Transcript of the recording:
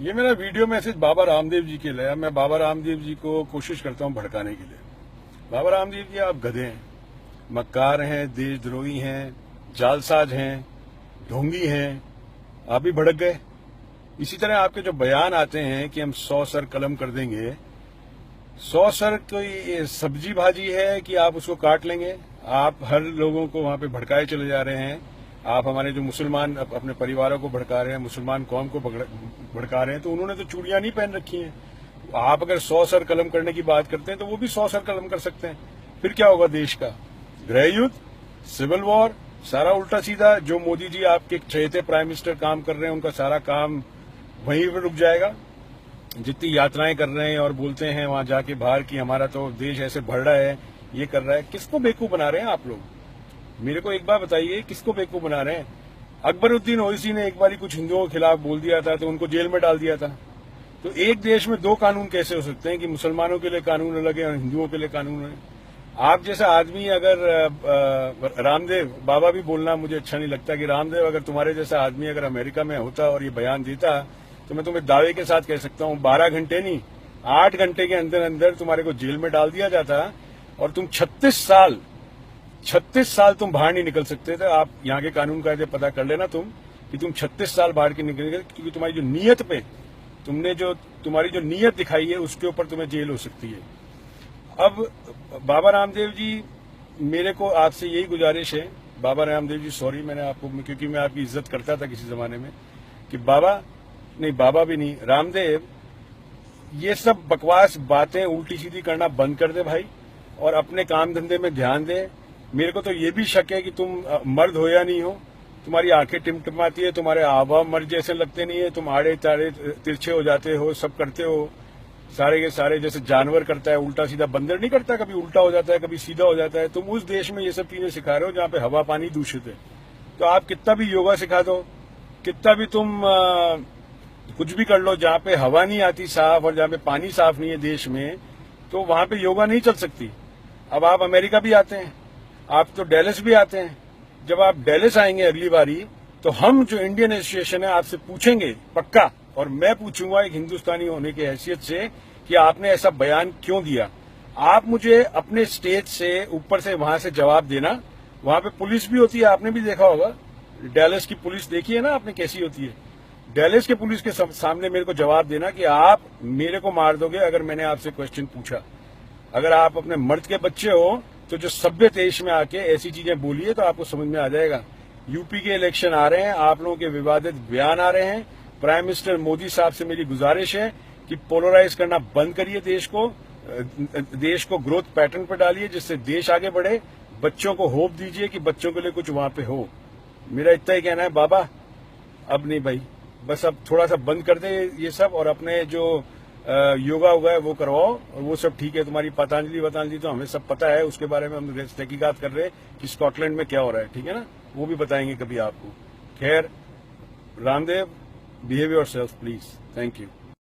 ये मेरा video message Baba Ramdev ji के लिए। मैं बाबा रामदेव जी को कोशिश करता हूं भड़काने के लिए। बाबा रामदेव जी, आप गधे हैं, मक्कार हैं, देशद्रोही हैं, जालसाज हैं, ढोंगी हैं, आप भी भड़क गए। इसी तरह आपके जो बयान आते हैं कि हम 100 सर कलम कर देंगे, 100 सर कोई सब्जी भाजी है कि आप उसको काट लेंगे। आप हर लोगों को वहां पे भड़काए चले जा रहे हैं। आप हमारे जो मुसलमान अपने परिवारों को भड़का रहे हैं, मुसलमान कौम को भड़का रहे हैं। तो उन्होंने तो चूड़ियां नहीं पहन रखी हैं। आप अगर 100 सर कलम करने की बात करते हैं तो वो भी 100 सर कलम कर सकते हैं। फिर क्या होगा देश का? गृह युद्ध, सिविल वॉर, सारा उल्टा सीधा। जो मोदी जी आपके चहेते प्राइम मिनिस्टर काम कर रहे हैं, उनका सारा काम वहीं पर रुक जाएगा। जितनी यात्राएं कर रहे हैं और बोलते हैं वहां जाके बाहर कि हमारा तो देश ऐसे बढ़ रहा है, ये कर रहा है, किसको बेवकूफ बना रहे हैं आप लोग? मेरे को एक बार बताइए, किसको बेवकूफ बना रहे हैं? अकबरुद्दीन ओवैसी ने एक बार कुछ हिंदुओं के खिलाफ बोल दिया था तो उनको जेल में डाल दिया था। तो एक देश में दो कानून कैसे हो सकते हैं कि मुसलमानों के लिए कानून अलग है और हिंदुओं के लिए कानून अलग? आप जैसा आदमी अगर रामदेव बाबा भी बोलना मुझे अच्छा नहीं लगता कि रामदेव अगर तुम्हारे जैसा आदमी अगर अमेरिका में होता और ये बयान देता तो मैं तुम्हें दावे के साथ कह सकता हूं 12 घंटे नहीं 8 घंटे के अंदर अंदर तुम्हारे को जेल में डाल दिया जाता और तुम 36 साल तुम बाहर नहीं निकल सकते थे। आप यहाँ के कानून कायदे पता कर लेना तुम कि तुम 36 साल बाहर के निकल गए, क्योंकि तुम्हारी जो नीयत पे तुम्हारी जो नीयत दिखाई है उसके ऊपर तुम्हें जेल हो सकती है। अब बाबा रामदेव जी, मेरे को आपसे यही गुजारिश है, बाबा रामदेव जी सॉरी मैंने आपको, क्योंकि मैं आपकी इज्जत करता था किसी जमाने में, कि बाबा भी नहीं, रामदेव, ये सब बकवास बातें उल्टी सीधी करना बंद कर दे भाई और अपने काम धंधे में ध्यान दे। मेरे को तो ये भी शक है कि तुम मर्द हो या नहीं हो। तुम्हारी आंखें टिमटिमाती है, तुम्हारे हाव मर्द जैसे लगते नहीं है, तुम आड़े ताड़े तिरछे हो जाते हो, सब करते हो सारे के सारे, जैसे जानवर करता है उल्टा सीधा। बंदर नहीं करता, कभी उल्टा हो जाता है कभी सीधा हो जाता है। तुम उस देश में ये सब चीजें सिखा रहे हो जहाँ पे हवा पानी दूषित है। तो आप कितना भी योगा सिखा दो, कितना भी तुम कुछ भी कर लो, जहाँ पे हवा नहीं आती साफ और जहाँ पे पानी साफ नहीं है देश में, तो वहां पे योगा नहीं चल सकती। अब आप अमेरिका भी आते हैं, आप तो डेलस भी आते हैं। जब आप डेलस आएंगे अगली बारी तो हम जो इंडियन एसोसिएशन है आपसे पूछेंगे पक्का, और मैं पूछूंगा एक हिंदुस्तानी होने की हैसियत से कि आपने ऐसा बयान क्यों दिया। आप मुझे अपने स्टेज से ऊपर से वहां से जवाब देना। वहां पे पुलिस भी होती है, आपने भी देखा होगा, डेलस की पुलिस देखी है ना आपने कैसी होती है। डेलस के पुलिस के सामने मेरे को जवाब देना कि आप मेरे को मार दोगे अगर मैंने आपसे क्वेश्चन पूछा। अगर आप अपने मर्द के बच्चे हो तो जो सभ्य देश में आके ऐसी चीजें बोलिए तो आपको समझ में आ जाएगा। यूपी के इलेक्शन आ रहे हैं, आप लोगों के विवादित बयान आ रहे हैं। प्राइम मिनिस्टर मोदी साहब से मेरी गुजारिश है कि पोलराइज करना बंद करिए, देश को ग्रोथ पैटर्न पर डालिए जिससे देश आगे बढ़े। बच्चों को होप दीजिए कि बच्चों के लिए कुछ वहां पे हो। मेरा इतना ही कहना है बाबा, अब नहीं भाई, बस अब थोड़ा सा बंद कर दे ये सब और अपने जो योगा होगा है वो करवाओ और वो सब ठीक है। तुम्हारी पतंजलि तो हमें सब पता है, उसके बारे में हम तहकीकात कर रहे हैं कि स्कॉटलैंड में क्या हो रहा है, ठीक है ना, वो भी बताएंगे कभी आपको। खैर Ramdev, behave yourself please. Thank you.